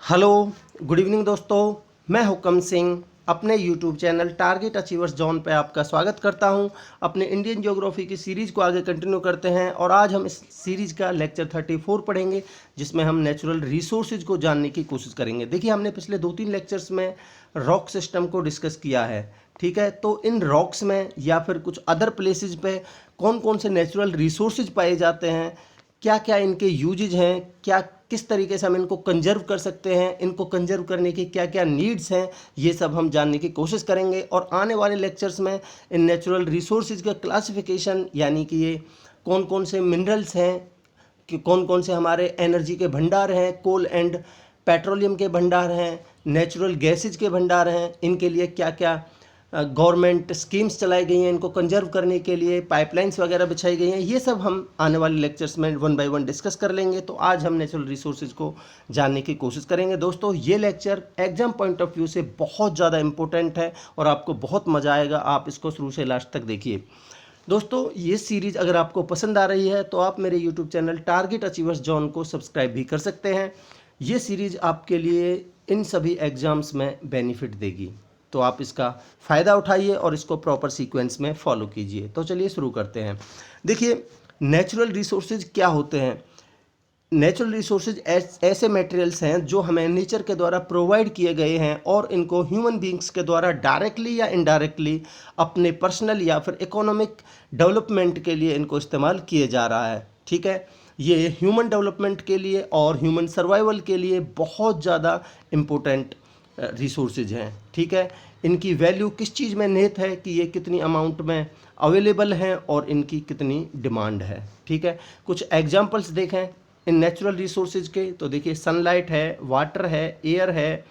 Hello, good evening दोस्तों। मैं हुकम सिंह अपने YouTube channel target achievers zone पे आपका स्वागत करता हूं। अपने इंडियन ज्योग्राफी की सीरीज़ को आगे कंटिन्यू करते हैं और आज हम इस सीरीज़ का लेक्चर 34 पढ़ेंगे, जिसमें हम नेचुरल रिसोर्सेज को जानने की कोशिश करेंगे। देखिए, हमने पिछले 2-3 लेक्चर्स में रॉक सिस्टम को डिस्कस किया है, ठीक है। तो इन रॉक्स में या फिर कुछ अदर प्लेसेज पे कौन कौन से नेचुरल रिसोर्सेज पाए जाते हैं, क्या क्या इनके यूजेज हैं, क्या किस तरीके से हम इनको कंजर्व कर सकते हैं, इनको कंजर्व करने की क्या क्या नीड्स हैं, ये सब हम जानने की कोशिश करेंगे। और आने वाले लेक्चर्स में इन नेचुरल रिसोर्सेज का क्लासिफिकेशन, यानी कि ये कौन कौन से मिनरल्स हैं, कि कौन कौन से हमारे एनर्जी के भंडार हैं, कोल एंड पेट्रोलियम के भंडार हैं, नेचुरल गैसेज के भंडार हैं, इनके लिए क्या क्या गवर्नमेंट स्कीम्स चलाई गई हैं, इनको कंजर्व करने के लिए पाइपलाइंस वगैरह बिछाई गई हैं, ये सब हम आने वाले लेक्चर्स में वन बाय वन डिस्कस कर लेंगे। तो आज हम नेचुरल रिसोर्सेज को जानने की कोशिश करेंगे। दोस्तों, ये lecture exam point of view से बहुत ज़्यादा इंपॉर्टेंट है और आपको बहुत मज़ा आएगा। आप इसको शुरू से लास्ट तक देखिए। दोस्तों, ये सीरीज़ अगर आपको पसंद आ रही है तो आप मेरे YouTube channel target achievers zone को सब्सक्राइब भी कर सकते हैं। ये सीरीज़ आपके लिए इन सभी एग्ज़ाम्स में बेनिफिट देगी, तो आप इसका फ़ायदा उठाइए और इसको प्रॉपर सीक्वेंस में फॉलो कीजिए। तो चलिए शुरू करते हैं। देखिए, नेचुरल रिसोर्सेज क्या होते हैं। नेचुरल रिसोर्सेज ऐसे मटेरियल्स हैं जो हमें नेचर के द्वारा प्रोवाइड किए गए हैं और इनको ह्यूमन बींग्स के द्वारा डायरेक्टली या इनडायरेक्टली अपने पर्सनल या फिर इकोनॉमिक डेवलपमेंट के लिए इनको इस्तेमाल किए जा रहा है, ठीक है। ये ह्यूमन डेवलपमेंट के लिए और ह्यूमन सर्वाइवल के लिए बहुत ज़्यादा इम्पोर्टेंट रिसोर्सेज हैं, ठीक है। इनकी वैल्यू किस चीज़ में निहित है कि ये कितनी अमाउंट में अवेलेबल हैं और इनकी कितनी डिमांड है, ठीक है। कुछ एग्जांपल्स देखें इन नेचुरल रिसोर्सेज के, तो देखिए सनलाइट है, वाटर है, एयर है,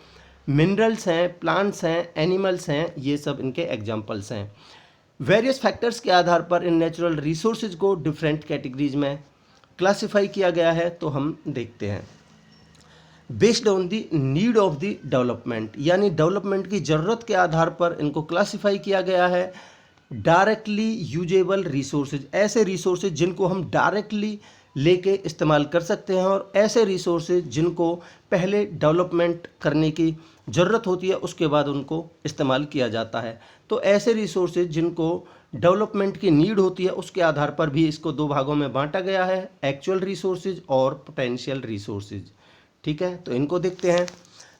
मिनरल्स हैं, प्लांट्स हैं, एनिमल्स हैं, ये सब इनके एग्जांपल्स हैं। वेरियस फैक्टर्स के आधार पर इन नेचुरल रिसोर्सेज को डिफरेंट कैटेगरीज में क्लासिफाई किया गया है, तो हम देखते हैं। Based on the need of the development, यानी डेवलपमेंट की ज़रूरत के आधार पर इनको क्लासिफाई किया गया है। डायरेक्टली यूजेबल रिसोर्सेज, ऐसे रिसोर्सेज जिनको हम डायरेक्टली लेके इस्तेमाल कर सकते हैं, और ऐसे रिसोर्सेज जिनको पहले डेवलपमेंट करने की ज़रूरत होती है, उसके बाद उनको इस्तेमाल किया जाता है। तो ऐसे रिसोर्सेज जिनको डेवलपमेंट की नीड होती है, उसके आधार पर भी इसको दो भागों में बांटा गया है, एक्चुअल रिसोर्सेज और पोटेंशियल रिसोर्सेज, ठीक है। तो इनको देखते हैं।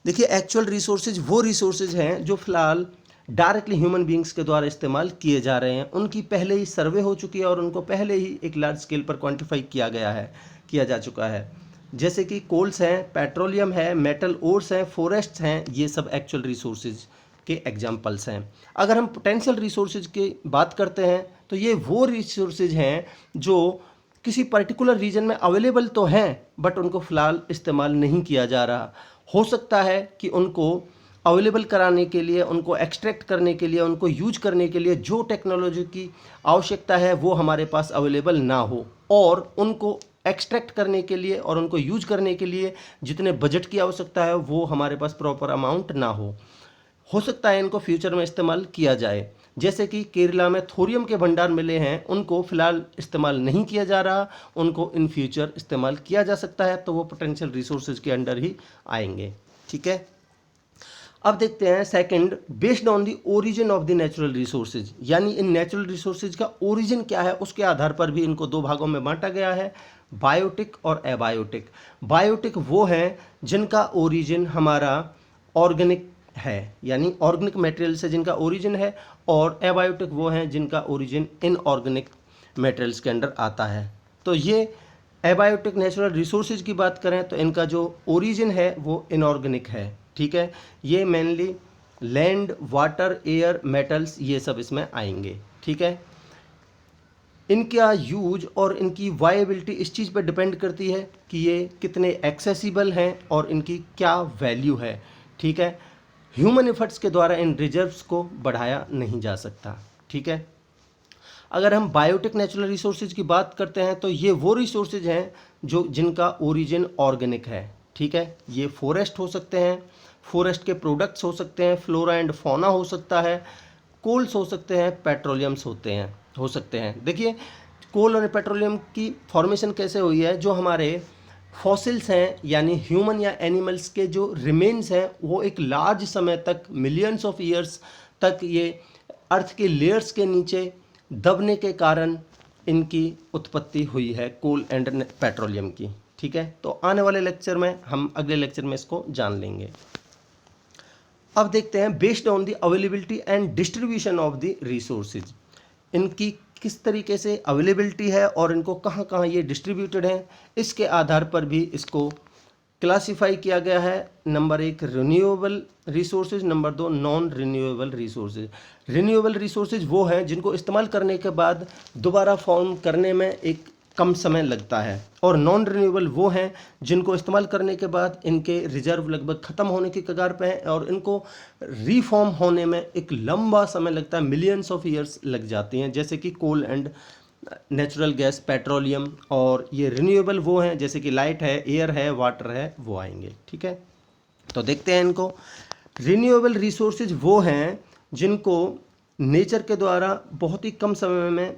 देखिए, एक्चुअल रिसोर्सेज वो रिसोर्सेज हैं जो फिलहाल डायरेक्टली ह्यूमन बींग्स के द्वारा इस्तेमाल किए जा रहे हैं, उनकी पहले ही सर्वे हो चुकी है और उनको पहले ही एक लार्ज स्केल पर क्वांटिफाई किया जा चुका है। जैसे कि कोल्स हैं, पेट्रोलियम है, मेटल ओर्स हैं, फॉरेस्ट्स हैं, ये सब एक्चुअल रिसोर्सेज के एग्जाम्पल्स हैं। अगर हम पोटेंशियल रिसोर्सेज की बात करते हैं तो ये वो रिसोर्सेज हैं जो किसी पर्टिकुलर रीजन में अवेलेबल तो हैं, बट उनको फ़िलहाल इस्तेमाल नहीं किया जा रहा। हो सकता है कि उनको अवेलेबल कराने के लिए, उनको एक्सट्रैक्ट करने के लिए, उनको यूज करने के लिए जो टेक्नोलॉजी की आवश्यकता है वो हमारे पास अवेलेबल ना हो, और उनको एक्सट्रैक्ट करने के लिए और उनको यूज करने के लिए जितने बजट की आवश्यकता है वो हमारे पास प्रॉपर अमाउंट ना हो सकता है इनको फ्यूचर में इस्तेमाल किया जाए। जैसे कि केरला में थोरियम के भंडार मिले हैं, उनको फ़िलहाल इस्तेमाल नहीं किया जा रहा, उनको इन फ्यूचर इस्तेमाल किया जा सकता है, तो वो पोटेंशियल रिसोर्सेज के अंडर ही आएंगे, ठीक है। अब देखते हैं second, based on the origin of the natural resources, यानी इन नेचुरल रिसोर्सेज का ओरिजिन क्या है, उसके आधार पर भी इनको दो भागों में बांटा गया है, बायोटिक और एबायोटिक। बायोटिक वो हैं जिनका ओरिजिन हमारा ऑर्गेनिक है, यानी ऑर्गेनिक मटेरियल से जिनका ओरिजिन है, और एबायोटिक वो हैं जिनका ओरिजिन इनऑर्गेनिक मटेरियल्स के अंडर आता है। तो ये एबायोटिक नेचुरल रिसोर्सेज की बात करें तो इनका जो ओरिजिन है वो इनऑर्गेनिक है, ठीक है। ये mainly land, water, air, metals, ये सब इसमें आएंगे, ठीक है। इनका यूज और इनकी वायबिलिटी इस चीज़ पर डिपेंड करती है कि ये कितने एक्सेसिबल हैं और इनकी क्या वैल्यू है, ठीक है। ह्यूमन एफर्ट्स के द्वारा इन रिजर्व्स को बढ़ाया नहीं जा सकता, ठीक है। अगर हम बायोटिक नेचुरल रिसोर्सेज की बात करते हैं तो ये वो रिसोर्सेज हैं जो जिनका ओरिजिन ऑर्गेनिक है, ठीक है। ये फॉरेस्ट हो सकते हैं, फॉरेस्ट के प्रोडक्ट्स हो सकते हैं, फ्लोरा एंड फौना हो सकता है, कोल्स हो सकते हैं, पेट्रोलियम्स हो सकते हैं। देखिए, कोल और पेट्रोलियम की फॉर्मेशन कैसे हुई है, जो हमारे फॉसिल्स हैं यानी ह्यूमन या एनिमल्स के जो रिमेन्स हैं वो एक लार्ज समय तक, मिलियंस ऑफ ईयर्स तक ये अर्थ के लेयर्स के नीचे दबने के कारण इनकी उत्पत्ति हुई है कोल एंड पेट्रोलियम की। ठीक है, तो आने वाले लेक्चर में हम अगले लेक्चर में इसको जान लेंगे। अब देखते हैं based on the availability and distribution of the resources, इनकी किस तरीके से अवेलेबिलिटी है और इनको कहाँ कहाँ ये डिस्ट्रीब्यूटेड हैं, इसके आधार पर भी इसको क्लासिफाई किया गया है। Number 1 renewable resources, number 2 non renewable resources. Renewable resources वो हैं जिनको इस्तेमाल करने के बाद दोबारा फॉर्म करने में एक कम समय लगता है, और नॉन रिन्यूएबल वो हैं जिनको इस्तेमाल करने के बाद इनके रिजर्व लगभग ख़त्म होने की कगार पे हैं और इनको रीफॉर्म होने में एक लंबा समय लगता है, मिलियंस ऑफ ईयर्स लग जाती हैं, जैसे कि कोल एंड नेचुरल गैस, पेट्रोलियम। और ये रिन्यूएबल वो हैं जैसे कि लाइट है, एयर है, वाटर है, वो आएंगे। ठीक है, तो देखते हैं इनको। रिन्यूएबल रिसोर्सेज वो हैं जिनको नेचर के द्वारा बहुत ही कम समय में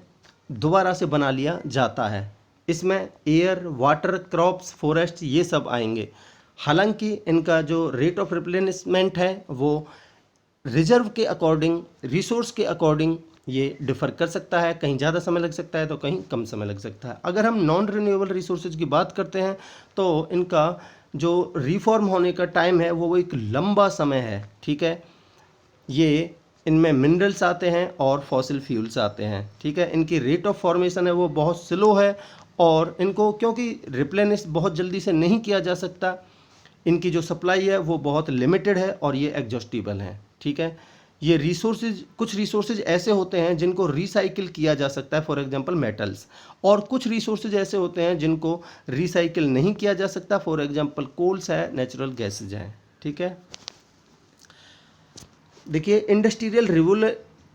दोबारा से बना लिया जाता है। इसमें एयर, वाटर, क्रॉप्स, फॉरेस्ट ये सब आएंगे। हालांकि इनका जो रेट ऑफ रिप्लेनिशमेंट है वो रिजर्व के अकॉर्डिंग, रिसोर्स के अकॉर्डिंग ये डिफ़र कर सकता है, कहीं ज़्यादा समय लग सकता है तो कहीं कम समय लग सकता है। अगर हम नॉन रिन्यूएबल रिसोर्सेज की बात करते हैं तो इनका जो रिफॉर्म होने का टाइम है वो एक लंबा समय है। ठीक है, ये इनमें मिनरल्स आते हैं और फॉसिल फ्यूल्स आते हैं। ठीक है, इनकी रेट ऑफ फॉर्मेशन है वो बहुत स्लो है और इनको क्योंकि रिप्लेनिश बहुत जल्दी से नहीं किया जा सकता, इनकी जो सप्लाई है वो बहुत लिमिटेड है और ये एग्जॉस्टिबल हैं। ठीक है, ये रिसोर्सेज, कुछ रिसोर्सेज ऐसे होते हैं जिनको रिसाइकिल किया जा सकता है, फॉर एग्जांपल मेटल्स, और कुछ रिसोर्सेज ऐसे होते हैं जिनको रिसाइकिल नहीं किया जा सकता, फॉर एग्जांपल कोल्स है, नेचुरल गैसेज हैं। ठीक है, देखिए इंडस्ट्रियल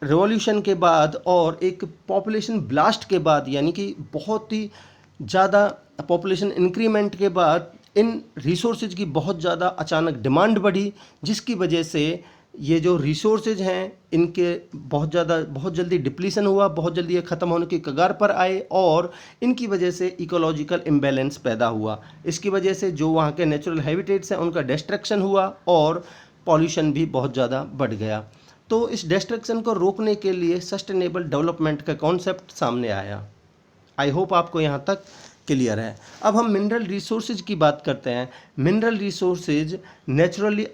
रिवॉल्यूशन के बाद और एक पॉपुलेशन ब्लास्ट के बाद, यानी कि बहुत ही ज़्यादा पॉपुलेशन इंक्रीमेंट के बाद इन रिसोर्सेज की बहुत ज़्यादा अचानक डिमांड बढ़ी, जिसकी वजह से ये जो रिसोर्सेज हैं इनके बहुत जल्दी डिप्लीशन हुआ, बहुत जल्दी ये ख़त्म होने की कगार पर आए और इनकी वजह से इकोलॉजिकल इम्बैलेंस पैदा हुआ। इसकी वजह से जो वहाँ के नेचुरल हैबिटेट्स हैं उनका डिस्ट्रक्शन हुआ और पॉल्यूशन भी बहुत ज़्यादा बढ़ गया। तो इस डिस्ट्रक्शन को रोकने के लिए सस्टेनेबल डेवलपमेंट का कॉन्सेप्ट सामने आया। आई होप आपको यहाँ तक क्लियर है। अब हम मिनरल रिसोर्सेज की बात करते हैं। Mineral resources naturally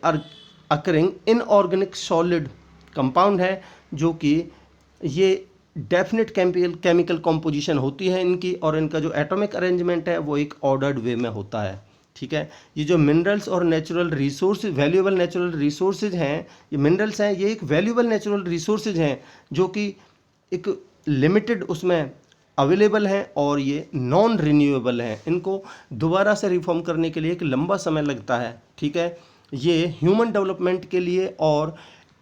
occurring inorganic solid compound है, जो कि ये डेफिनेट केमिकल कॉम्पोजिशन होती है इनकी, और इनका जो एटॉमिक अरेंजमेंट है वो एक ऑर्डर्ड वे में होता है। ठीक है, ये जो मिनरल्स और natural resource, valuable natural resources हैं, ये मिनरल्स हैं, ये एक वैल्यूएबल नेचुरल रिसोर्सेज हैं जो कि एक लिमिटेड उसमें अवेलेबल हैं और ये नॉन रिन्यूएबल हैं। इनको दोबारा से रिफॉर्म करने के लिए एक लंबा समय लगता है। ठीक है, ये ह्यूमन डेवलपमेंट के लिए और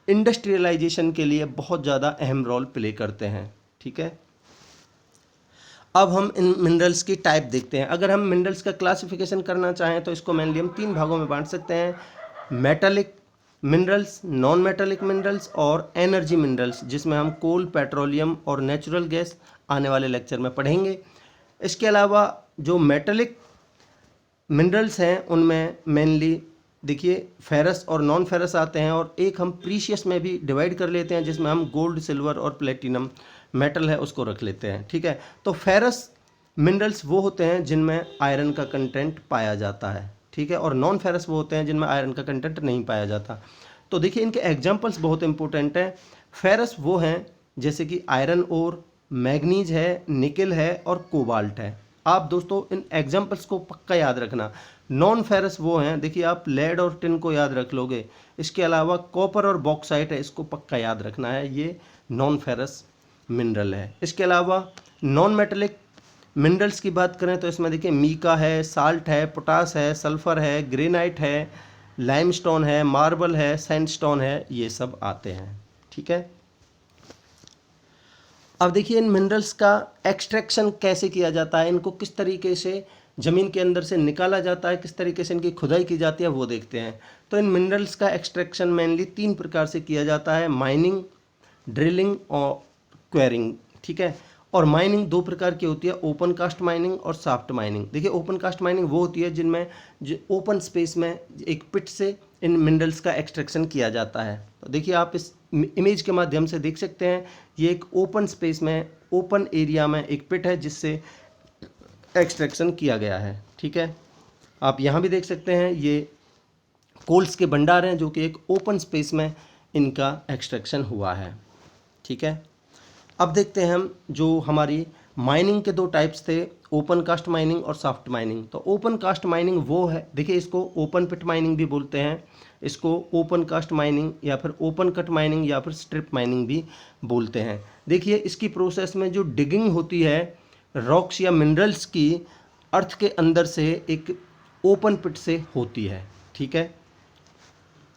इंडस्ट्रियलाइजेशन के लिए बहुत ज़्यादा अहम रोल प्ले करते हैं। ठीक है, अब हम इन मिनरल्स की टाइप देखते हैं। अगर हम मिनरल्स का क्लासिफिकेशन करना चाहें तो इसको मेनली हम 3 भागों में बांट सकते हैं: metallic minerals, non metallic minerals और एनर्जी मिनरल्स, जिसमें हम कोल, पेट्रोलियम और नेचुरल गैस आने वाले लेक्चर में पढ़ेंगे। इसके अलावा जो मेटालिक मिनरल्स हैं उनमें मेनली देखिए फेरस और नॉन फेरस आते हैं, और एक हम प्रीशियस में भी डिवाइड कर लेते हैं जिसमें हम गोल्ड, सिल्वर और प्लेटिनम मेटल है उसको रख लेते हैं। ठीक है, तो फेरस मिनरल्स वो होते हैं जिनमें आयरन का कंटेंट पाया जाता है। ठीक है, और नॉन फेरस वो होते हैं जिनमें आयरन का कंटेंट नहीं पाया जाता। तो देखिए इनके एग्जाम्पल्स बहुत इंपॉर्टेंट हैं। फेरस वो हैं जैसे कि आयरन और मैग्नीज है, निकल है और कोबाल्ट है। आप दोस्तों इन एग्जाम्पल्स को पक्का याद रखना। नॉन फेरस वो हैं, देखिए आप लेड और टिन को याद रख लोगे। इसके अलावा कॉपर और बॉक्साइट है, इसको पक्का याद रखना है, ये नॉन फेरस मिनरल है। इसके अलावा नॉन मेटेलिक मिनरल्स की बात करें तो इसमें देखिए मीका है, साल्ट है, पोटास है, सल्फर है, ग्रेनाइट है, लाइमस्टोन है, मार्बल है, सैंडस्टोन है, ये सब आते हैं। ठीक है, अब देखिए इन मिनरल्स का एक्सट्रैक्शन कैसे किया जाता है, इनको किस तरीके से ज़मीन के अंदर से निकाला जाता है, किस तरीके से इनकी खुदाई की जाती है, वो देखते हैं। तो इन मिनरल्स का एक्सट्रैक्शन मेनली 3 प्रकार से किया जाता है: माइनिंग, ड्रिलिंग और क्वेरिंग। ठीक है, और माइनिंग दो प्रकार की होती है, ओपन कास्ट माइनिंग और सॉफ्ट माइनिंग। देखिए ओपन कास्ट माइनिंग वो होती है जिनमें जो ओपन स्पेस में एक पिट से इन मिनरल्स का एक्सट्रैक्शन किया जाता है। तो देखिए आप इस इमेज के माध्यम से देख सकते हैं, ये एक ओपन स्पेस में, ओपन एरिया में एक पिट है जिससे एक्सट्रैक्शन किया गया है। ठीक है, आप यहाँ भी देख सकते हैं ये कोल्स के भंडार हैं जो कि एक ओपन स्पेस में इनका एक्सट्रैक्शन हुआ है। ठीक है, अब देखते हैं हम जो हमारी माइनिंग के दो टाइप्स थे, ओपन कास्ट माइनिंग और सॉफ्ट माइनिंग। तो ओपन कास्ट माइनिंग वो है, देखिए इसको ओपन पिट माइनिंग भी बोलते हैं, इसको ओपन कास्ट माइनिंग या फिर ओपन कट माइनिंग या फिर स्ट्रिप माइनिंग भी बोलते हैं। देखिए इसकी प्रोसेस में जो डिगिंग होती है रॉक्स या मिनरल्स की अर्थ के अंदर से एक ओपन पिट से होती है। ठीक है,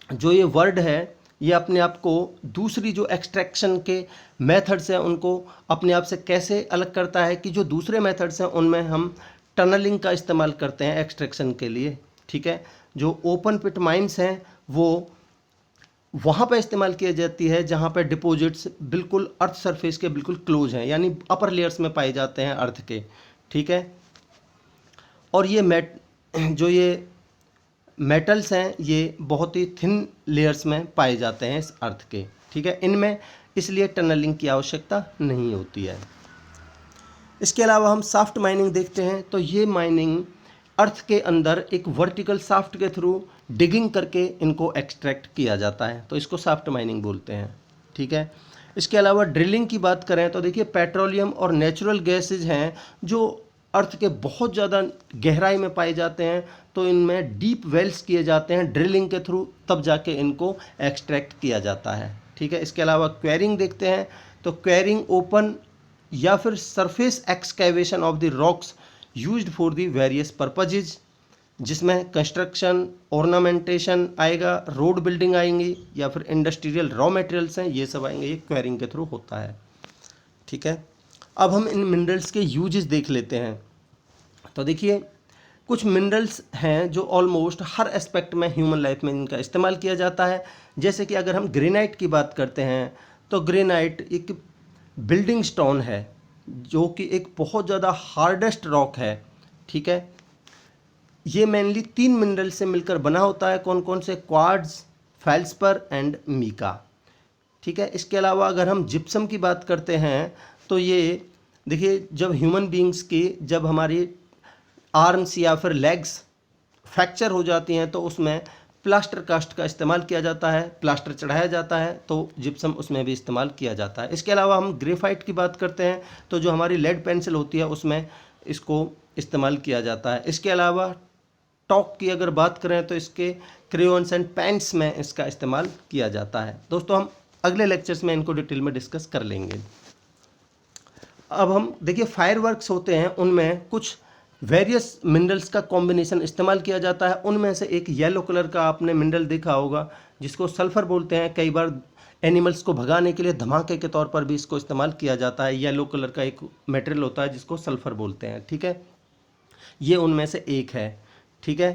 जो ये वर्ड है ये अपने आप को दूसरी जो एक्सट्रैक्शन के मेथड्स हैं उनको अपने आप से कैसे अलग करता है कि जो दूसरे मेथड्स हैं उनमें हम टनलिंग का इस्तेमाल करते हैं एक्सट्रैक्शन के लिए। ठीक है, जो ओपन पिट माइंस हैं वो वहाँ पे इस्तेमाल की जाती है जहाँ पे डिपॉजिट्स बिल्कुल अर्थ सरफेस के बिल्कुल क्लोज हैं, यानी अपर लेयर्स में पाए जाते हैं अर्थ के। ठीक है, और ये मेटल्स हैं ये बहुत ही थिन लेयर्स में पाए जाते हैं इस अर्थ के। ठीक है, इनमें इसलिए टनलिंग की आवश्यकता नहीं होती है। इसके अलावा हम सॉफ्ट माइनिंग देखते हैं, तो ये माइनिंग अर्थ के अंदर एक वर्टिकल शाफ्ट के थ्रू डिगिंग करके इनको एक्सट्रैक्ट किया जाता है, तो इसको सॉफ्ट माइनिंग बोलते हैं। ठीक है, इसके अलावा ड्रिलिंग की बात करें तो देखिए पेट्रोलियम और नेचुरल गैसेज हैं जो अर्थ के बहुत ज़्यादा गहराई में पाए जाते हैं, तो इनमें डीप वेल्स किए जाते हैं ड्रिलिंग के थ्रू, तब जाके इनको एक्सट्रैक्ट किया जाता है। ठीक है, इसके अलावा क्वेरिंग देखते हैं, तो क्वेरिंग ओपन या फिर surface excavation of the rocks used for the various purposes, जिसमें कंस्ट्रक्शन, ऑर्नामेंटेशन आएगा, रोड बिल्डिंग आएंगी या फिर इंडस्ट्रियल रॉ मटेरियल्स हैं, ये सब आएंगे, ये क्वेरिंग के थ्रू होता है। ठीक है, अब हम इन मिनरल्स के यूजेस देख लेते हैं। तो देखिए कुछ मिनरल्स हैं जो ऑलमोस्ट हर एस्पेक्ट में ह्यूमन लाइफ में इनका इस्तेमाल किया जाता है। जैसे कि अगर हम ग्रेनाइट की बात करते हैं तो ग्रेनाइट एक बिल्डिंग स्टोन है जो कि एक बहुत ज़्यादा हार्डेस्ट रॉक है। ठीक है, ये मेनली 3 मिनरल से मिलकर बना होता है, कौन कौन से, क्वार्ट्ज, फेल्सपर एंड मीका। ठीक है, इसके अलावा अगर हम जिप्सम की बात करते हैं तो ये देखिए जब ह्यूमन बींग्स की जब हमारी आर्म्स या फिर लेग्स फ्रैक्चर हो जाती हैं तो उसमें प्लास्टर कास्ट का इस्तेमाल किया जाता है, प्लास्टर चढ़ाया जाता है, तो जिप्सम उसमें भी इस्तेमाल किया जाता है। इसके अलावा हम ग्रेफाइट की बात करते हैं तो जो हमारी लेड पेंसिल होती है उसमें इसको इस्तेमाल किया जाता है। इसके अलावा टॉक की अगर बात करें तो इसके क्रेयॉन्स एंड पेंट्स में इसका इस्तेमाल किया जाता है। दोस्तों हम अगले लेक्चर्स में इनको डिटेल में डिस्कस कर लेंगे। अब हम देखिए फायरवर्क्स होते हैं, उनमें कुछ वेरियस मिनरल्स का कॉम्बिनेशन इस्तेमाल किया जाता है। उनमें से एक येलो कलर का आपने मिनरल देखा होगा जिसको सल्फर बोलते हैं। कई बार एनिमल्स को भगाने के लिए धमाके के तौर पर भी इसको इस्तेमाल किया जाता है। येलो कलर का एक मटेरियल होता है जिसको सल्फर बोलते हैं। ठीक है, ये उनमें से एक है। ठीक है,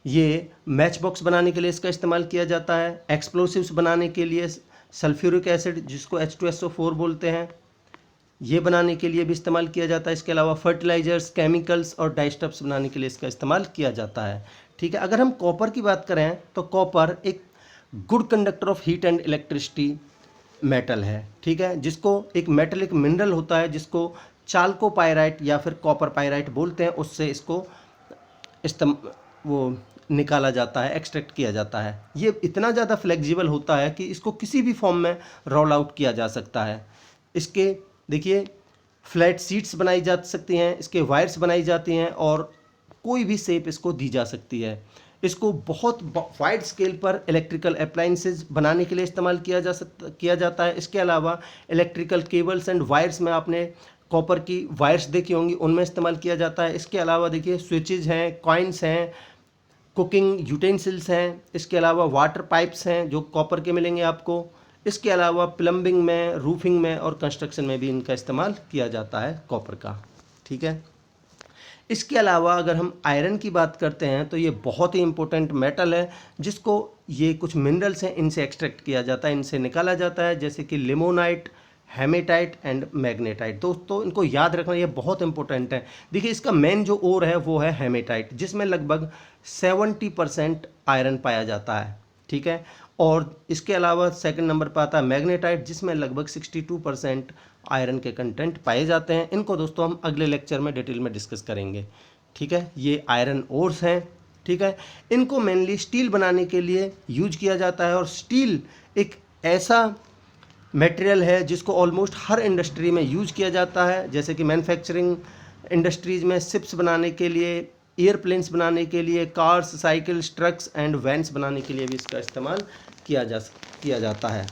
ये मैच बॉक्स बनाने के लिए इसका इस्तेमाल किया जाता है। एक्सप्लोसिव्स बनाने के लिए सल्फ्यूरिक एसिड जिसको H2SO4 बोलते हैं, ये बनाने के लिए भी इस्तेमाल किया जाता है। इसके अलावा फर्टिलाइजर्स, केमिकल्स और डाइस्टफ्स बनाने के लिए इसका इस्तेमाल किया जाता है। ठीक है, अगर हम कॉपर की बात करें तो कॉपर एक good conductor of heat and electricity metal है। ठीक है, जिसको एक मेटलिक मिनरल होता है जिसको चाल्को पायराइट या फिर कॉपर पायराइट बोलते हैं, उससे इसको वो निकाला जाता है, एक्सट्रैक्ट किया जाता है। ये इतना ज़्यादा फ्लेक्सिबल होता है कि इसको किसी भी फॉर्म में रोल आउट किया जा सकता है। इसके देखिए फ्लैट सीट्स बनाई जा सकती हैं, इसके वायर्स बनाई जाती हैं और कोई भी शेप इसको दी जा सकती है। इसको बहुत वाइड स्केल पर इलेक्ट्रिकल अप्लायंसेस बनाने के लिए इस्तेमाल किया जाता है। इसके अलावा इलेक्ट्रिकल केबल्स एंड वायर्स में आपने कॉपर की वायर्स देखी होंगी, उनमें इस्तेमाल किया जाता है। इसके अलावा देखिए स्विचेज हैं, कॉइन्स हैं, कुकिंग यूटेंसिल्स हैं। इसके अलावा वाटर पाइप्स हैं जो कॉपर के मिलेंगे आपको। इसके अलावा प्लम्बिंग में, रूफिंग में और कंस्ट्रक्शन में भी इनका इस्तेमाल किया जाता है कॉपर का। ठीक है, इसके अलावा अगर हम आयरन की बात करते हैं तो ये बहुत ही इंपॉर्टेंट मेटल है जिसको ये कुछ मिनरल्स हैं इनसे एक्सट्रैक्ट किया जाता है, इनसे निकाला जाता है, जैसे कि लिमोनाइट, हेमेटाइट एंड मैग्नेटाइट। दोस्तों इनको याद रखना, ये बहुत इंपॉर्टेंट है। देखिए इसका मेन जो ओर है वो है हेमेटाइट, जिसमें लगभग 70% आयरन पाया जाता है, ठीक है। और इसके अलावा सेकंड नंबर पर आता है मैग्नेटाइट, जिसमें लगभग 62% आयरन के कंटेंट पाए जाते हैं। इनको दोस्तों हम अगले लेक्चर में डिटेल में डिस्कस करेंगे, ठीक है। ये आयरन ओर्स हैं, ठीक है। इनको मेनली स्टील बनाने के लिए यूज किया जाता है, और स्टील एक ऐसा मटेरियल है जिसको ऑलमोस्ट हर इंडस्ट्री में यूज किया जाता है, जैसे कि मैन्युफैक्चरिंग इंडस्ट्रीज़ में शिप्स बनाने के लिए, एयरप्लेन्स बनाने के लिए, cars, cycles, trucks and vans बनाने के लिए भी इसका इस्तेमाल किया जाता है।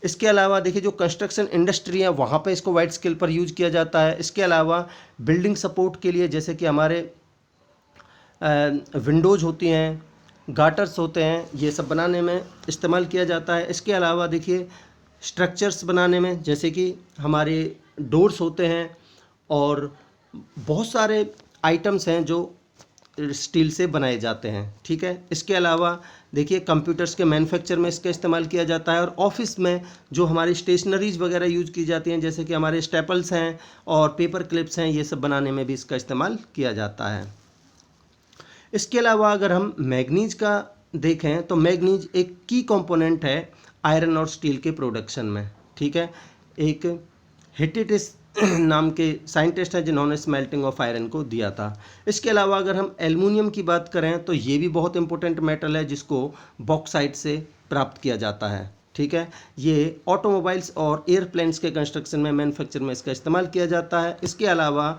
इसके अलावा देखिए जो कंस्ट्रक्शन इंडस्ट्री है वहाँ पे इसको वाइड स्केल पर यूज किया जाता है। इसके अलावा बिल्डिंग सपोर्ट के लिए, जैसे कि हमारे विंडोज़ होती हैं, गाटर्स होते हैं, ये सब बनाने में इस्तेमाल किया जाता है। इसके अलावा देखिए स्ट्रक्चर्स बनाने में, जैसे कि हमारे डोर्स होते हैं, और बहुत सारे आइटम्स हैं जो स्टील से बनाए जाते हैं, ठीक है। इसके अलावा देखिए कंप्यूटर्स के मैन्युफैक्चर में इसका इस्तेमाल किया जाता है, और ऑफिस में जो हमारी स्टेशनरीज वगैरह यूज की जाती हैं, जैसे कि हमारे स्टेपल्स हैं और पेपर क्लिप्स हैं, ये सब बनाने में भी इसका इस्तेमाल किया जाता है। इसके अलावा अगर हम मैग्नीज का देखें तो मैग्नीज एक की कंपोनेंट है आयरन और स्टील के प्रोडक्शन में, ठीक है। एक हिटिटिस नाम के साइंटिस्ट हैं जिन्होंने स्मेल्टिंग ऑफ आयरन को दिया था। इसके अलावा अगर हम एल्युमिनियम की बात करें तो ये भी बहुत इंपॉर्टेंट मेटल है, जिसको बॉक्साइट से प्राप्त किया जाता है, ठीक है। ये ऑटोमोबाइल्स और एयरप्लेन्स के कंस्ट्रक्शन में, मैन्युफैक्चर में इसका इस्तेमाल किया जाता है। इसके अलावा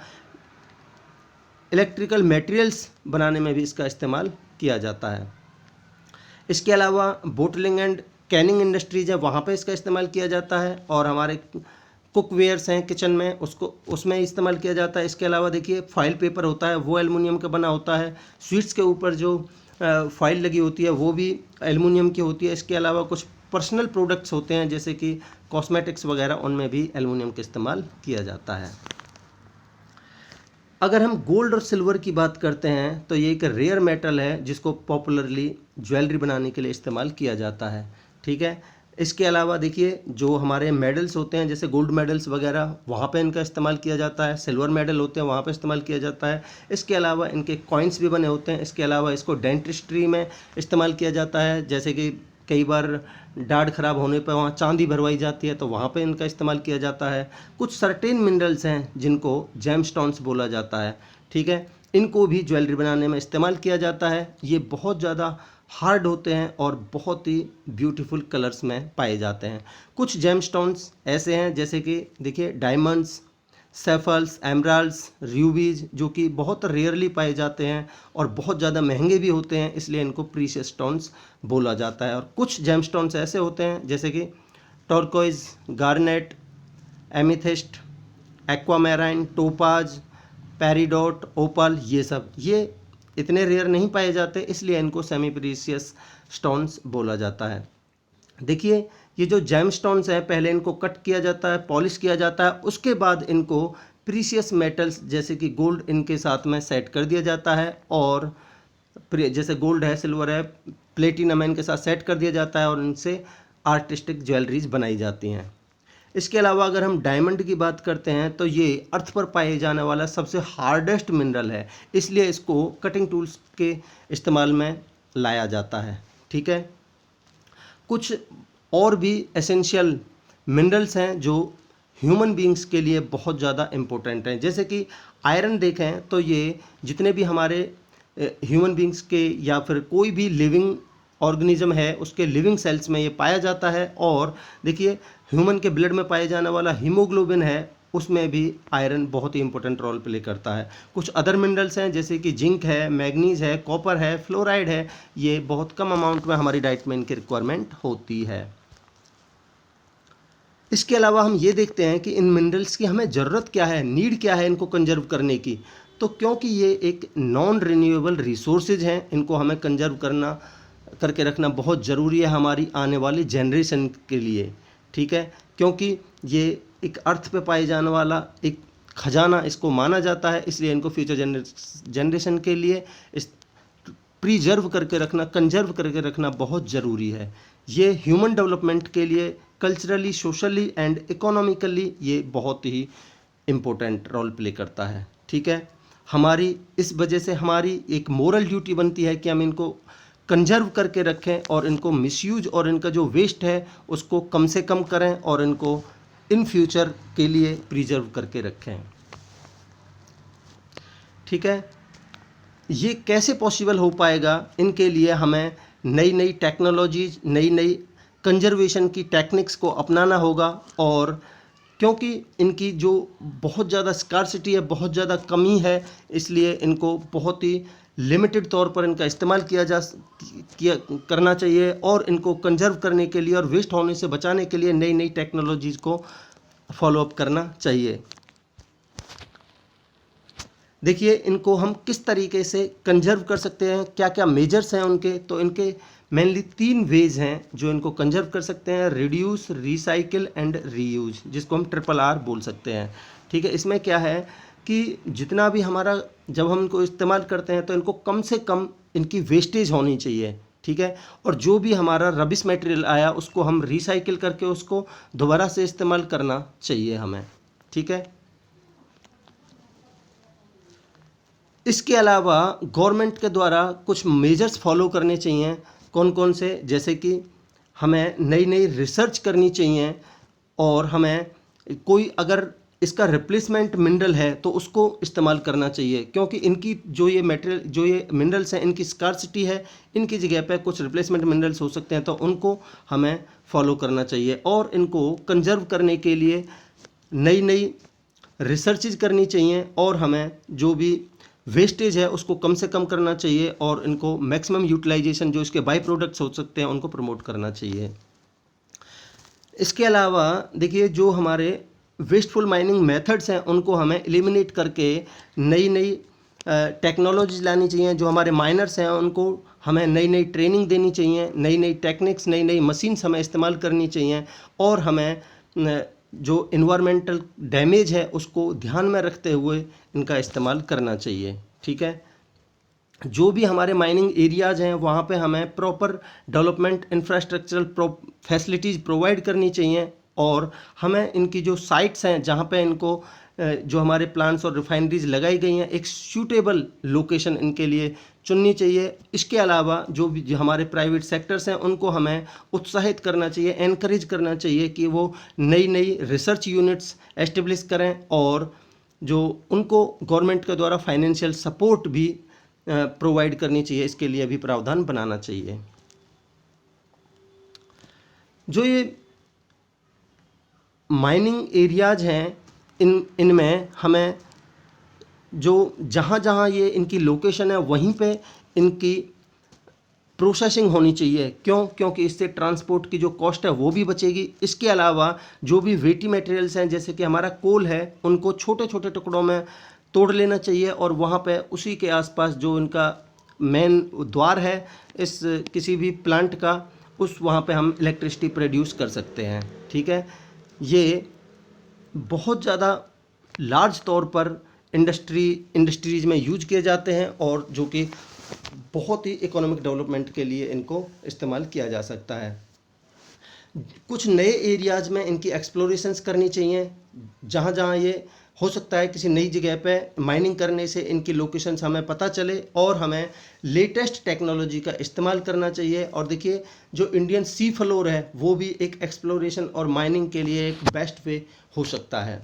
इलेक्ट्रिकल मटेरियल्स बनाने में भी इसका इस्तेमाल किया जाता है। इसके अलावा बोटलिंग एंड कैनिंग इंडस्ट्रीज है, वहाँ पे इसका इस्तेमाल किया जाता है, और हमारे कुकवेयर्स हैं किचन में, उसमें इस्तेमाल किया जाता है। इसके अलावा देखिए फॉइल पेपर होता है, वो एल्युमिनियम का बना होता है। स्वीट्स के ऊपर जो फॉइल लगी होती है वो भी एल्युमिनियम की होती है। इसके अलावा कुछ पर्सनल प्रोडक्ट्स होते हैं जैसे कि कॉस्मेटिक्स वगैरह, उनमें भी एल्युमिनियम का इस्तेमाल किया जाता है। अगर हम गोल्ड और सिल्वर की बात करते हैं तो ये एक रेयर मेटल है जिसको पॉपुलरली ज्वेलरी बनाने के लिए इस्तेमाल किया जाता है, ठीक है। इसके अलावा देखिए जो हमारे मेडल्स होते हैं, जैसे गोल्ड मेडल्स वगैरह, वहाँ पे इनका इस्तेमाल किया जाता है। सिल्वर मेडल होते हैं, वहाँ पे इस्तेमाल किया जाता है। इसके अलावा इनके कॉइन्स भी बने होते हैं। इसके अलावा इसको डेंटिस्ट्री में इस्तेमाल किया जाता है, जैसे कि कई बार दाढ़ खराब होने पर वहाँ चांदी भरवाई जाती है तो वहाँ पे इनका इस्तेमाल किया जाता है। कुछ सर्टेन मिनरल्स हैं जिनको जेमस्टोन्स बोला जाता है, ठीक है। इनको भी ज्वेलरी बनाने में इस्तेमाल किया जाता है। ये बहुत ज़्यादा हार्ड होते हैं और बहुत ही ब्यूटीफुल कलर्स में पाए जाते हैं। कुछ जेमस्टोन्स ऐसे हैं जैसे कि देखिए डायमंड्स, सैफल्स, एमराल्ड्स, रूबीज, जो कि बहुत रेयरली पाए जाते हैं और बहुत ज़्यादा महंगे भी होते हैं, इसलिए इनको प्रीशियस स्टोन्स बोला जाता है। और कुछ जेमस्टोन्स ऐसे होते हैं जैसे कि turquoise, garnet, amethyst, aquamarine, topaz, peridot, opal, ये इतने रेयर नहीं पाए जाते, इसलिए इनको सेमी प्रीशियस स्टोन्स बोला जाता है। देखिए ये जो जेम स्टोन्स हैं, पहले इनको कट किया जाता है, पॉलिश किया जाता है, उसके बाद इनको प्रीशियस मेटल्स जैसे कि गोल्ड इनके साथ में सेट कर दिया जाता है, और जैसे गोल्ड है, सिल्वर है, प्लेटिनम है, इनके साथ सेट कर दिया जाता है और इनसे आर्टिस्टिक ज्वेलरीज बनाई जाती हैं। इसके अलावा अगर हम डायमंड की बात करते हैं तो ये अर्थ पर पाए जाने वाला सबसे हार्डेस्ट मिनरल है, इसलिए इसको कटिंग टूल्स के इस्तेमाल में लाया जाता है, ठीक है। कुछ और भी एसेंशियल मिनरल्स हैं जो ह्यूमन बींग्स के लिए बहुत ज़्यादा इम्पोर्टेंट हैं, जैसे कि आयरन देखें तो ये जितने भी हमारे ह्यूमन बींग्स के या फिर कोई भी लिविंग ऑर्गेनिज्म है उसके लिविंग सेल्स में ये पाया जाता है। और देखिए ह्यूमन के ब्लड में पाए जाने वाला हीमोग्लोबिन है, उसमें भी आयरन बहुत ही इंपॉर्टेंट रोल प्ले करता है। कुछ अदर मिनरल्स हैं जैसे कि जिंक है, मैग्नीज है, कॉपर है, फ्लोराइड है, ये बहुत कम अमाउंट में हमारी डाइट में इनकी रिक्वायरमेंट होती है। इसके अलावा हम ये देखते हैं कि इन मिनरल्स की हमें ज़रूरत क्या है, नीड क्या है इनको कंजर्व करने की। तो क्योंकि ये एक नॉन रिन्यूएबल रिसोर्सेज हैं, इनको हमें कंजर्व करके रखना बहुत ज़रूरी है हमारी आने वाली जनरेशन के लिए, ठीक है। क्योंकि ये एक अर्थ पे पाए जाने वाला एक खजाना इसको माना जाता है, इसलिए इनको फ्यूचर जनरेशन के लिए प्रिजर्व करके रखना, कंजर्व करके रखना बहुत ज़रूरी है। ये ह्यूमन डेवलपमेंट के लिए कल्चरली, सोशली एंड इकोनॉमिकली ये बहुत ही इम्पोर्टेंट रोल प्ले करता है। ठीक है, हमारी इस वजह से हमारी एक मोरल ड्यूटी बनती है कि हम इनको कंजर्व करके रखें और इनको मिसयूज और इनका जो वेस्ट है उसको कम से कम करें और इनको इन फ्यूचर के लिए प्रिजर्व करके रखें। ठीक है, ये कैसे पॉसिबल हो पाएगा? इनके लिए हमें नई नई टेक्नोलॉजीज, नई नई कंजर्वेशन की टेक्निक्स को अपनाना होगा। और क्योंकि इनकी जो बहुत ज़्यादा स्कार्सिटी है, बहुत ज़्यादा कमी है, इसलिए इनको बहुत ही लिमिटेड तौर पर इनका इस्तेमाल करना चाहिए और इनको कंजर्व करने के लिए और वेस्ट होने से बचाने के लिए नई नई टेक्नोलॉजीज़ को फॉलोअप करना चाहिए। देखिए, इनको हम किस तरीके से कंजर्व कर सकते हैं, क्या क्या मेजर्स हैं उनके। तो इनके मेनली 3 वेज हैं जो इनको कंजर्व कर सकते हैं: रिड्यूस, रिसाइकिल एंड रीयूज, जिसको हम RRR बोल सकते हैं। ठीक है, इसमें क्या है कि जितना भी हमारा, जब हम इनको इस्तेमाल करते हैं तो इनको कम से कम इनकी वेस्टेज होनी चाहिए। ठीक है, और जो भी हमारा रबिश मटेरियल आया उसको हम रिसाइकिल करके उसको दोबारा से इस्तेमाल करना चाहिए हमें। ठीक है, इसके अलावा गवर्नमेंट के द्वारा कुछ मेजर्स फॉलो करने चाहिए। कौन कौन से? जैसे कि हमें नई नई रिसर्च करनी चाहिए और हमें कोई अगर इसका रिप्लेसमेंट मिनरल है तो उसको इस्तेमाल करना चाहिए, क्योंकि इनकी जो ये मटेरियल, जो ये मिनरल्स हैं, इनकी स्कार्सिटी है, इनकी जगह पे कुछ रिप्लेसमेंट मिनरल्स हो सकते हैं, तो उनको हमें फॉलो करना चाहिए। और इनको कंजर्व करने के लिए नई नई रिसर्चेज करनी चाहिए और हमें जो भी वेस्टेज है उसको कम से कम करना चाहिए और इनको मैक्सिमम यूटिलाइजेशन, जो इसके बाई प्रोडक्ट्स हो सकते हैं, उनको प्रमोट करना चाहिए। इसके अलावा देखिए, जो हमारे वेस्टफुल माइनिंग मेथड्स हैं उनको हमें एलिमिनेट करके नई नई टेक्नोलॉजीज लानी चाहिए। जो हमारे माइनर्स हैं उनको हमें नई नई ट्रेनिंग देनी चाहिए, नई नई टेक्निक्स, नई नई मशीन्स हमें इस्तेमाल करनी चाहिए और हमें जो इन्वायरमेंटल डैमेज है उसको ध्यान में रखते हुए इनका इस्तेमाल करना चाहिए। ठीक है, जो भी हमारे माइनिंग एरियाज़ हैं वहाँ पे हमें proper development infrastructural facilities provide करनी चाहिए और हमें इनकी जो साइट्स हैं जहाँ पे इनको जो हमारे प्लांट्स और रिफाइनरीज लगाई गई हैं, एक सूटेबल लोकेशन इनके लिए चुननी चाहिए। इसके अलावा जो भी हमारे प्राइवेट सेक्टर्स हैं उनको हमें उत्साहित करना चाहिए, एनकरेज करना चाहिए कि वो नई नई रिसर्च यूनिट्स एस्टेब्लिश करें और जो उनको गवर्नमेंट के द्वारा फाइनेंशियल सपोर्ट भी प्रोवाइड करनी चाहिए, इसके लिए भी प्रावधान बनाना चाहिए। जो ये माइनिंग एरियाज हैं इनमें हमें जो जहाँ जहाँ ये इनकी लोकेशन है वहीं पे इनकी प्रोसेसिंग होनी चाहिए। क्योंकि इससे ट्रांसपोर्ट की जो कॉस्ट है वो भी बचेगी। इसके अलावा जो भी वेटी मटेरियल्स हैं, जैसे कि हमारा कोल है, उनको छोटे छोटे टुकड़ों में तोड़ लेना चाहिए और वहाँ पे उसी के आसपास जो इनका मेन द्वार है इस किसी भी प्लांट का, उस वहाँ पे हम इलेक्ट्रिसिटी प्रोड्यूस कर सकते हैं। ठीक है, ये बहुत ज़्यादा लार्ज तौर पर इंडस्ट्रीज में यूज किए जाते हैं और जो कि बहुत ही इकोनॉमिक डेवलपमेंट के लिए इनको इस्तेमाल किया जा सकता है। कुछ नए एरियाज़ में इनकी एक्सप्लोरेशंस करनी चाहिए, जहाँ जहाँ ये हो सकता है किसी नई जगह पे माइनिंग करने से इनकी लोकेशंस हमें पता चले और हमें लेटेस्ट टेक्नोलॉजी का इस्तेमाल करना चाहिए। और देखिए, जो इंडियन सी फ्लोर है वो भी एक एक्सप्लोरेशन और माइनिंग के लिए एक बेस्ट वे हो सकता है।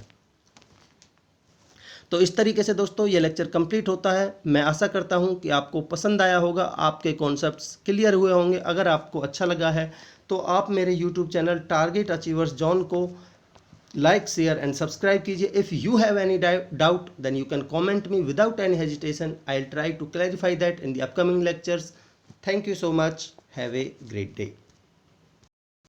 तो इस तरीके से दोस्तों ये लेक्चर कंप्लीट होता है। मैं आशा करता हूँ कि आपको पसंद आया होगा, आपके कॉन्सेप्ट्स क्लियर हुए होंगे। अगर आपको अच्छा लगा है तो आप मेरे YouTube channel target achievers John को like, share and subscribe कीजिए। If you have any doubt then you can comment me without any hesitation. I'll try to clarify that in the upcoming lectures. Thank you so much. Have a great day.